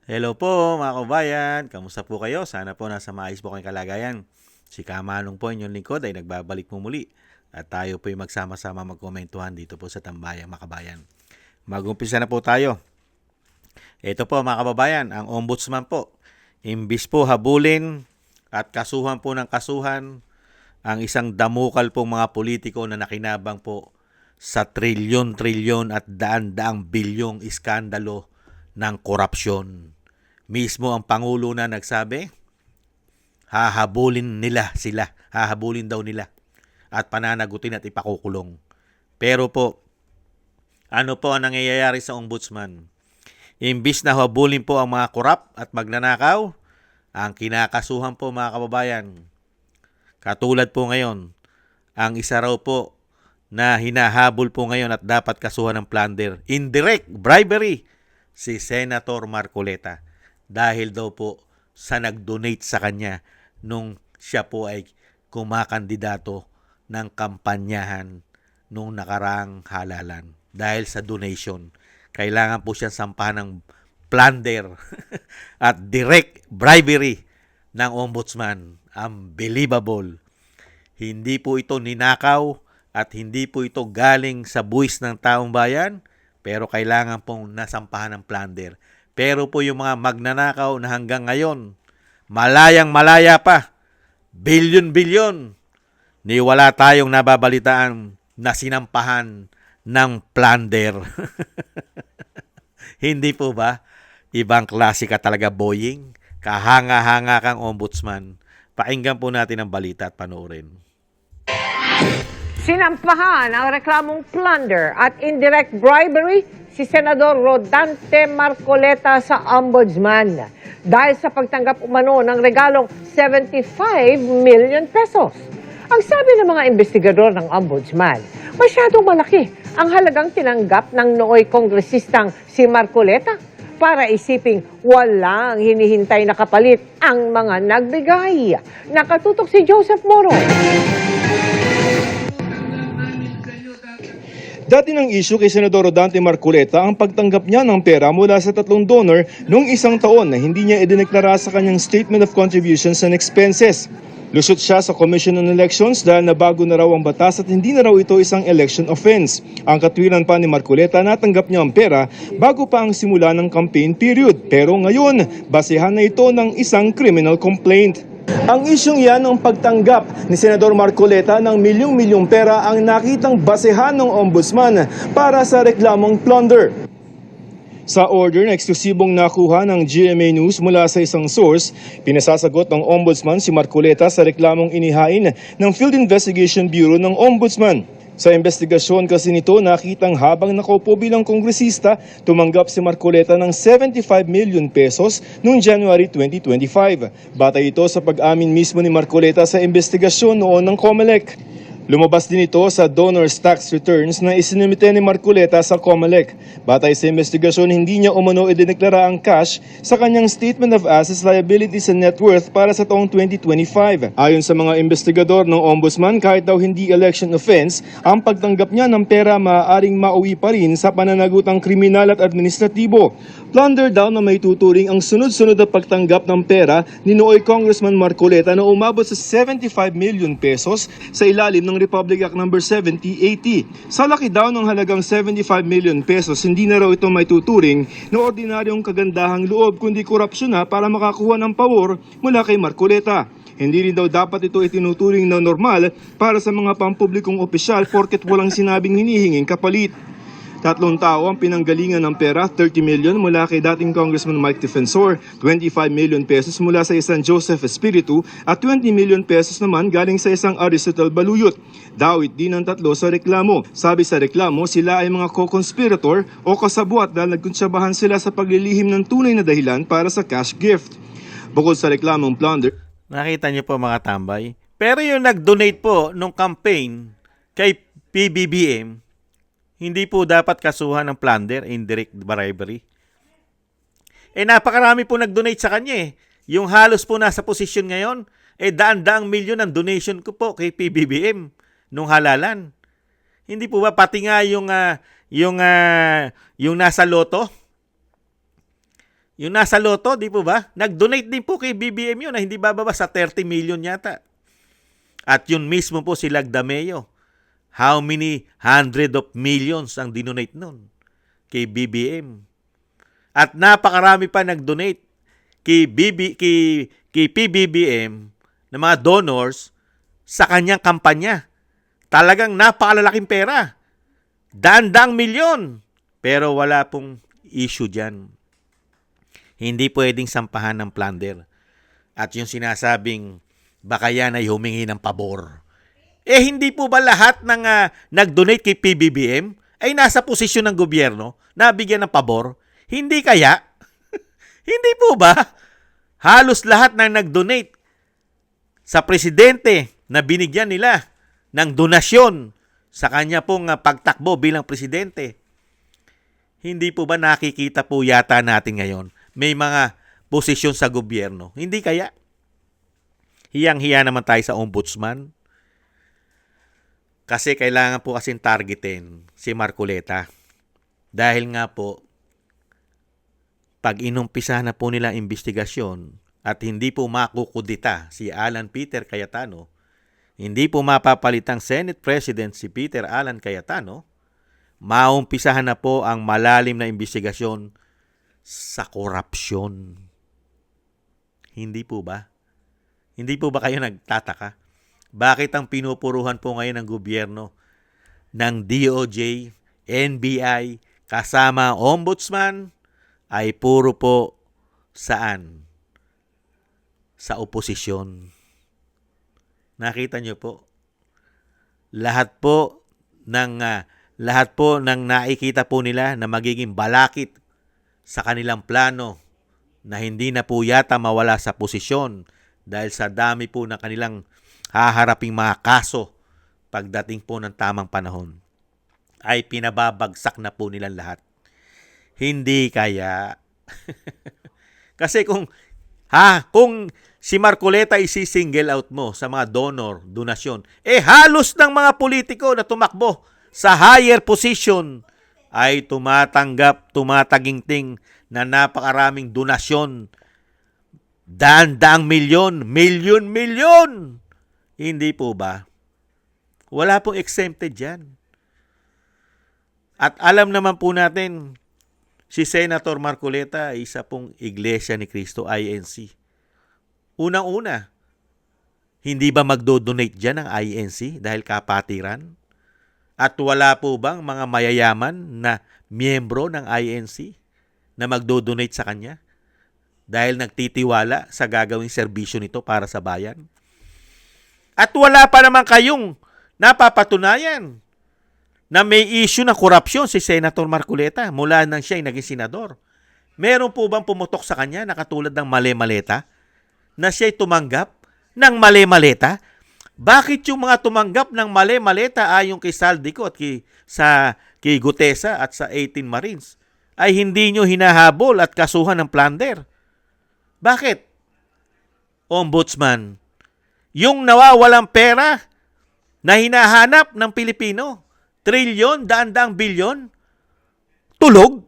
Hello po mga kabayan, kamusta po kayo? Sana po nasa maayos po kayong kalagayan. Si Kamanong po inyong lingkod ay nagbabalik po muli at tayo po ay magsama-sama magkomentuhan dito po sa Tambayang Makabayan. Mag-umpisa na po tayo. Ito po mga kababayan, ang ombudsman po. Imbis po habulin at kasuhan po ng kasuhan ang isang damukal pong mga politiko na nakinabang po sa trilyon-trilyon at daan-daang bilyong iskandalo ng korupsyon. Mismo ang Pangulo na nagsabi, hahabulin nila sila, hahabulin daw nila at pananagutin at ipakukulong. Pero po, ano po ang nangyayari sa ombudsman? Imbis na habulin po ang mga korap at magnanakaw, ang kinakasuhan po mga kababayan, katulad po ngayon, ang isa raw po na hinahabol po ngayon at dapat kasuhan ng plunder, indirect bribery, si Senator Marcoleta. Dahil daw po sa nag-donate sa kanya nung siya po ay kumakandidato ng kampanyahan nung nakaraang halalan. Dahil sa donation, kailangan po siyang sampahan ng plunder at direct bribery ng ombudsman. Unbelievable. Hindi po ito ninakaw at hindi po ito galing sa buwis ng taong bayan, pero kailangan pong nasampahan ng plunder. Pero po yung mga magnanakaw na hanggang ngayon, malayang malaya pa, bilyon-bilyon, ni wala tayong nababalitaan na sinampahan ng plunder. Hindi po ba? Ibang klase ka talaga, Boying. Kahanga-hanga kang ombudsman. Pakinggan po natin ang balita at panoorin. Sinampahan ang reklamong plunder at indirect bribery si Senador Rodante Marcoleta sa Ombudsman dahil sa pagtanggap umano ng regalong 75 million pesos. Ang sabi ng mga investigador ng Ombudsman, masyadong malaki ang halagang tinanggap ng nooy kongresistang si Marcoleta para isiping walang hinihintay na kapalit ang mga nagbigay. Nakatutok si Joseph Moro. Dati ng issue kay Senador Rodante Marcoleta ang pagtanggap niya ng pera mula sa tatlong donor noong isang taon na hindi niya idineklara sa kanyang Statement of Contributions and Expenses. Lusot siya sa Commission on Elections dahil nabago na raw ang batas at hindi na raw ito isang election offense. Ang katwiran pa ni Marcoleta, natanggap niya ang pera bago pa ang simula ng campaign period. Pero ngayon, basehan na ito ng isang criminal complaint. Ang isyong yan ng pagtanggap ni Senador Marcoleta ng milyong-milyong pera ang nakitang basehan ng ombudsman para sa reklamong plunder. Sa order na eksklusibong nakuha ng GMA News mula sa isang source, pinasasagot ng ombudsman si Marcoleta sa reklamong inihain ng Field Investigation Bureau ng Ombudsman. Sa investigasyon kasi nito, nakitang habang nakaupo bilang kongresista, tumanggap si Marcoleta ng 75 million pesos noong January 2025. Batay ito sa pag-amin mismo ni Marcoleta sa investigasyon noon ng COMELEC. Lumabas din ito sa donor's tax returns na isinumite ni Marcoleta sa COMELEC. Batay sa investigasyon, hindi niya umano idineklara ang cash sa kanyang Statement of Assets, Liabilities and Net Worth para sa taong 2025. Ayon sa mga investigador ng Ombudsman, kahit daw hindi election offense, ang pagtanggap niya ng pera maaaring mauwi pa rin sa pananagutang kriminal at administratibo. Plunder daw na may tuturing ang sunod-sunod na pagtanggap ng pera ni nooy Congressman Marcoleta na umabot sa 75 million pesos sa ilalim ng Republic Act No. 7080. Sa laki daw ng halagang 75 million pesos, hindi na raw ito may tuturing na ordinaryong kagandahang loob kundi korupsyon na para makakuha ng pawor mula kay Marcoleta. Hindi rin daw dapat ito itinuturing na normal para sa mga pampublikong opisyal porket walang sinabing hinihinging kapalit. Tatlong tao ang pinanggalingan ng pera, 30 million mula kay dating Congressman Mike Defensor, 25 million pesos mula sa isang Joseph Espiritu at 20 million pesos naman galing sa isang Aristotle Baluyot. Dawit din ang tatlo sa reklamo. Sabi sa reklamo, sila ay mga co-conspirator o kasabwat dahil nagkuntsabahan sila sa paglilihim ng tunay na dahilan para sa cash gift. Bukod sa reklamong plunder, Nakita niyo po mga tambay. Pero yung nag-donate po nung campaign kay PBBM, hindi po dapat kasuhan ng plunder, indirect bribery. Napakarami po nag-donate sa kanya eh. Yung halos po nasa posisyon ngayon, daan-daang milyon ang donation ko po kay PBBM nung halalan. Hindi po ba pati nga yung nasa loto? Yung nasa loto, di po ba? Nag-donate din po kay BBM yun na hindi bababa sa 30 million yata. At yun mismo po si Lagdameo. How many hundred of millions ang dinonate nun kay BBM? At napakarami pa nag-donate kay PBBM na mga donors sa kanyang kampanya. Talagang napakalalaking pera. Daan-daang milyon. Pero wala pong issue dyan. Hindi pwedeng sampahan ng plunder. At yung sinasabing baka yan ay humingi ng pabor. Hindi po ba lahat ng nag-donate kay PBBM ay nasa posisyon ng gobyerno na bigyan ng pabor? Hindi kaya? Hindi po ba? Halos lahat ng nag-donate sa presidente na binigyan nila ng donasyon sa kanya pong pagtakbo bilang presidente. Hindi po ba nakikita po yata natin ngayon may mga posisyon sa gobyerno? Hindi kaya? Hiyang-hiya naman tayo sa ombudsman. Kasi kailangan po kasing targetin si Marcoleta. Dahil nga po, pag inumpisa na po nila investigasyon at hindi po makukudita si Alan Peter Cayetano, hindi po mapapalitang Senate President si Peter Alan Cayetano, maumpisahan na po ang malalim na investigasyon sa korupsyon. Hindi po ba? Hindi po ba kayo nagtataka? Bakit ang pinupuruhan po ngayon ng gobyerno ng DOJ, NBI, kasama ombudsman ay puro po saan? Sa oposisyon. Nakita niyo po? Lahat po ng nakikita po nila na magiging balakid sa kanilang plano na hindi na po yata mawala sa posisyon dahil sa dami po ng kanilang haharaping mga kaso pagdating po ng tamang panahon ay pinababagsak na po nilang lahat. Hindi kaya. Kasi kung si Marcoleta isi-single out mo sa mga donor, donasyon, halos ng mga politiko na tumakbo sa higher position ay tumataginting na napakaraming donasyon. Daan-daang milyon. Hindi po ba? Wala pong exempted dyan. At alam naman po natin, si Senator Marcoleta ay isa pong Iglesia ni Cristo, INC. Unang-una, hindi ba magdo-donate dyan ang INC dahil kapatiran? At wala po bang mga mayayaman na miyembro ng INC na magdo-donate sa kanya dahil nagtitiwala sa gagawing serbisyo nito para sa bayan? At wala pa naman kayong napapatunayan na may issue ng korupsyon si Senator Marcoleta mula nang siya ay naging senador. Meron po bang pumutok sa kanya na katulad ng mali-maleta na siya ay tumanggap ng mali-maleta? Bakit yung mga tumanggap ng mali-maleta ayon kay Saldico at kay Gutesa at sa 18 Marines ay hindi nyo hinahabol at kasuhan ng plunder? Bakit? Ombudsman, yung nawawalang pera na hinahanap ng Pilipino, trilyon, daan-daang bilyon, tulog,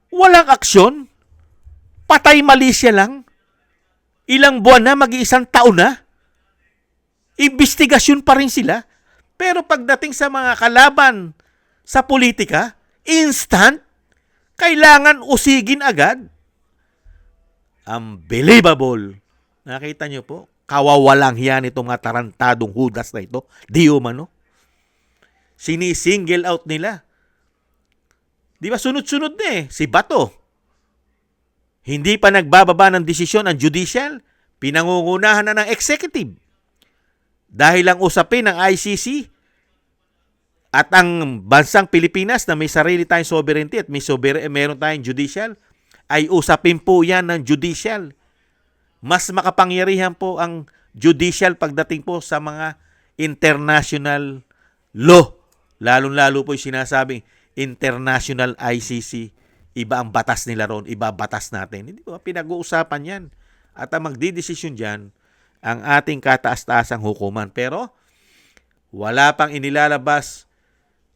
walang aksyon, patay malisya lang, ilang buwan na, mag-iisang taon na, investigasyon pa rin sila, pero pagdating sa mga kalaban sa politika, instant, kailangan usigin agad. Unbelievable. Nakita niyo po? Kawawalang hiyan itong mga tarantadong hudas na ito. Di umano. Sinisingle out nila. Di ba sunod-sunod na si Bato. Hindi pa nagbababa ng desisyon ang judicial. Pinangungunahan na ng executive. Dahil ang usapin ng ICC at ang bansang Pilipinas na may sarili tayong sovereignty at meron tayong judicial, ay usapin po yan ng judicial. Mas makapangyarihan po ang judicial pagdating po sa mga international law. Lalong-lalo po yung sinasabing international ICC. Iba ang batas nila ron, iba batas natin. Hindi ba? Pinag-uusapan yan. At ang magdidesisyon dyan, ang ating kataas-taasang hukuman. Pero wala pang inilalabas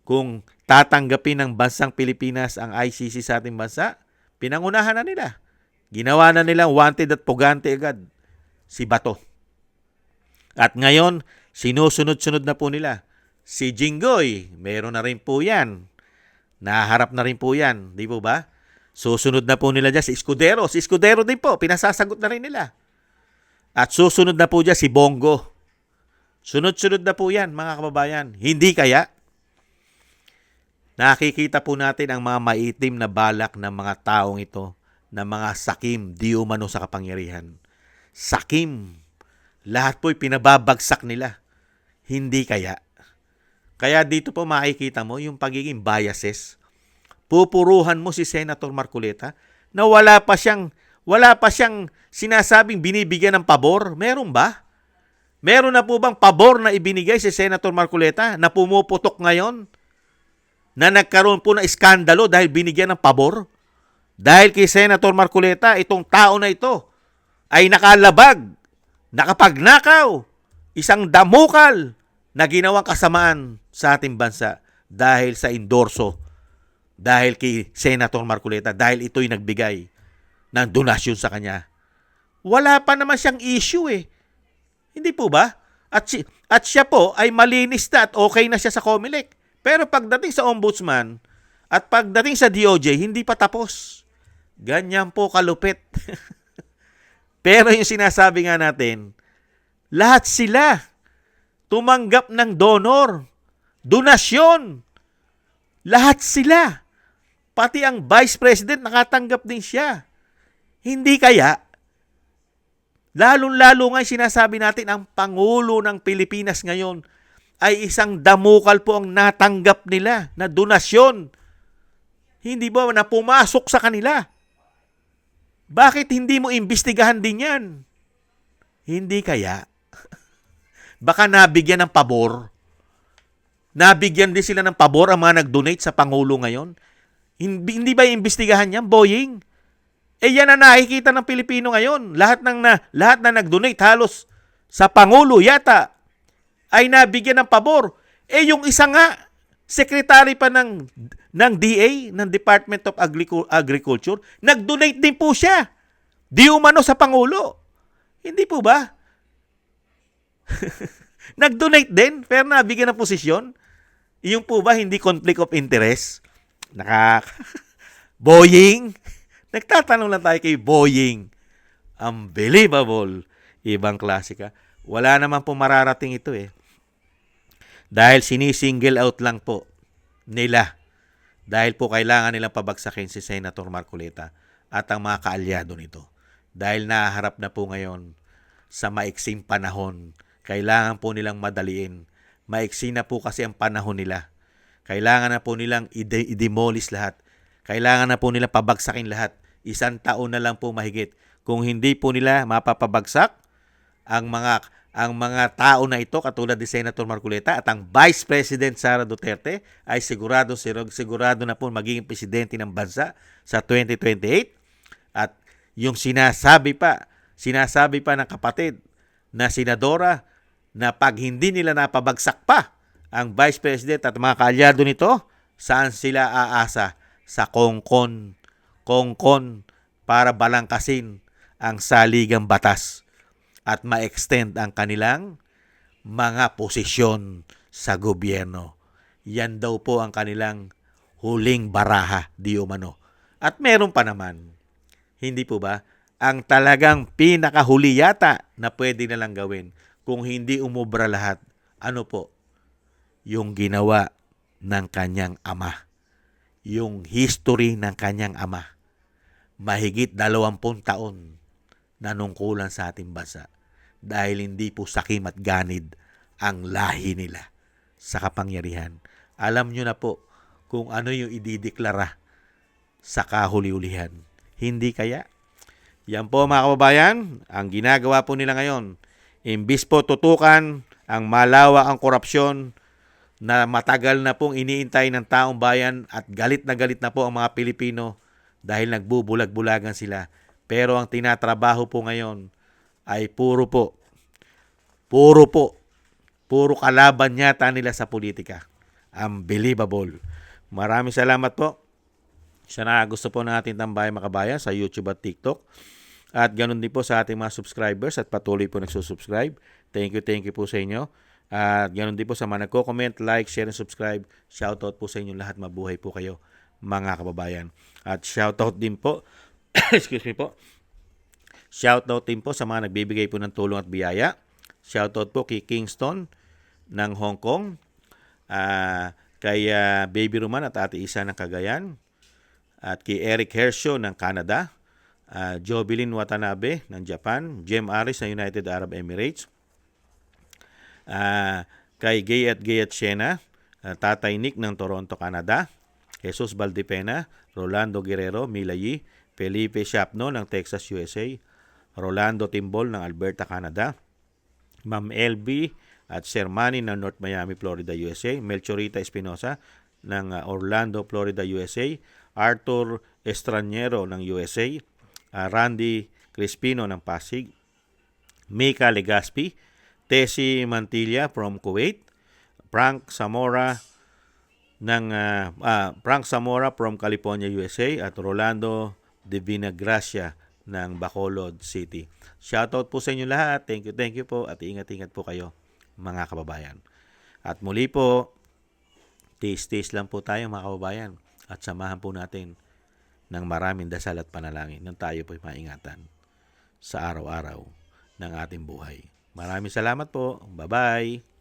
kung tatanggapin ng bansang Pilipinas ang ICC sa ating bansa, pinangunahan na nila. Ginawa na nilang wanted at pugante agad si Bato. At ngayon, sinusunod-sunod na po nila. Si Jinggoy, meron na rin po yan. Naharap na rin po yan, di po ba? Susunod na po nila dyan si Escudero. Si Escudero din po, pinasasagot na rin nila. At susunod na po dyan si Bongo. Sunod-sunod na po yan, mga kababayan. Hindi kaya? Nakikita po natin ang mga maitim na balak ng mga taong ito na mga sakim di umano sa kapangyarihan. Sakim. Lahat po'y pinababagsak nila. Hindi kaya? Kaya dito po makikita mo yung pagiging biases. Pupuruhan mo si Senator Marcoleta na wala pa siyang sinasabing binibigyan ng pabor. Meron ba? Meron na po bang pabor na ibinigay si Senator Marcoleta na pumuputok ngayon? Na nagkaroon po ng iskandalo dahil binigyan ng pabor? Dahil kay Senator Marcoleta, itong tao na ito ay nakalabag, nakapagnakaw, isang damukal na ginawang kasamaan sa ating bansa dahil sa endorso, dahil kay Senator Marcoleta, dahil ito'y nagbigay ng donasyon sa kanya. Wala pa naman siyang issue eh. Hindi po ba? At siya po ay malinis na at okay na siya sa COMELEC. Pero pagdating sa ombudsman at pagdating sa DOJ, hindi pa tapos. Ganyan po kalupit. Pero yung sinasabi nga natin, lahat sila tumanggap ng donor, donasyon. Lahat sila. Pati ang Vice President nakatanggap din siya. Hindi kaya, lalong-lalo nga sinasabi natin, ang Pangulo ng Pilipinas ngayon ay isang damukal po ang natanggap nila na donasyon. Hindi ba na pumasok sa kanila? Bakit hindi mo imbestigahan din yan? Hindi kaya? Baka nabigyan ng pabor. Nabigyan din sila ng pabor ang mga nag-donate sa Pangulo ngayon. Hindi ba imbestigahan yan, Boying? Yan ang nakikita ng Pilipino ngayon. Lahat na nag-donate halos sa Pangulo yata ay nabigyan ng pabor. Yung isa nga, secretary pa ng DA, ng Department of Agriculture, nag-donate din po siya. Di umano sa Pangulo. Hindi po ba? Nag-donate din, pero nabigyan ng posisyon. Yung po ba hindi conflict of interest? Boying? Nagtatanong lang tayo kay Boying. Unbelievable. Ibang klase ka. Wala naman po mararating ito eh. Dahil sinisingle out lang po nila. Dahil po kailangan nilang pabagsakin si Senator Marcoleta at ang mga kaalyado nito. Dahil naharap na po ngayon sa maiksing panahon. Kailangan po nilang madaliin. Maiksi na po kasi ang panahon nila. Kailangan na po nilang i-demolish lahat. Kailangan na po nilang pabagsakin lahat. 1 taon na lang po mahigit. Kung hindi po nila mapapabagsak ang mga tao na ito katulad ni Senator Marcoleta at ang Vice President Sara Duterte ay sigurado na po magiging presidente ng bansa sa 2028. At yung sinasabi pa ng kapatid na senadora na pag hindi nila napabagsak pa ang Vice President at mga kaalyado nito, saan sila aasa? Sa kongkon para balangkasin ang saligang batas at ma-extend ang kanilang mga posisyon sa gobyerno. Yan daw po ang kanilang huling baraha, di umano. At meron pa naman, hindi po ba, ang talagang pinakahuli yata na pwede nalang gawin kung hindi umubra lahat. Ano po? Yung ginawa ng kanyang ama. Yung history ng kanyang ama. Mahigit 20 taon nanungkulan sa ating bansa dahil hindi po sakim at ganid ang lahi nila sa kapangyarihan. Alam nyo na po kung ano yung idideklara sa kahuli-ulihan. Hindi kaya? Yan po mga kababayan, ang ginagawa po nila ngayon. Imbis po tutukan ang malawak ang korupsyon na matagal na pong iniintay ng taong bayan at galit na po ang mga Pilipino dahil nagbubulag-bulagan sila. Pero ang tinatrabaho po ngayon ay puro kalaban yata nila sa politika. Unbelievable. Maraming salamat po sa gusto po ng ating tambayan makabayan sa YouTube at TikTok. At ganun din po sa ating mga subscribers at patuloy po nagsusubscribe. Thank you po sa inyo. At ganun din po sa mga nagko-comment, like, share, and subscribe. Shoutout po sa inyo lahat. Mabuhay po kayo, mga kababayan. At shoutout din po, excuse me po, shoutout din po sa mga nagbibigay po ng tulong at biyaya. Shoutout po kay Kingston ng Hong Kong, kay Baby Roman at Ate Isa ng Cagayan, at kay Eric Hersho ng Canada, Jovelyn Watanabe ng Japan, Jem Aris ng United Arab Emirates, kay Gayat Shena, Tatay Nick ng Toronto, Canada, Jesus Valdepena, Rolando Guerrero, Milayi, Felipe Shapno ng Texas, USA, Rolando Timbol ng Alberta, Canada, Ma'am LB at Sir Manny ng North Miami, Florida, USA, Melchorita Espinosa ng Orlando, Florida, USA, Arthur Estranero ng USA, Randy Crispino ng Pasig, Mika Legaspi, Tessie Mantilla from Kuwait, Frank Zamora from California, USA, at Rolando Divina Gracia ng Bacolod City. Shoutout po sa inyo lahat. Thank you po at ingat-ingat po kayo, mga kababayan. At muli po, tiis-tiis lang po tayo, mga kababayan, at samahan po natin ng maraming dasal at panalangin nang tayo po'y maingatan sa araw-araw ng ating buhay. Maraming salamat po. Bye-bye.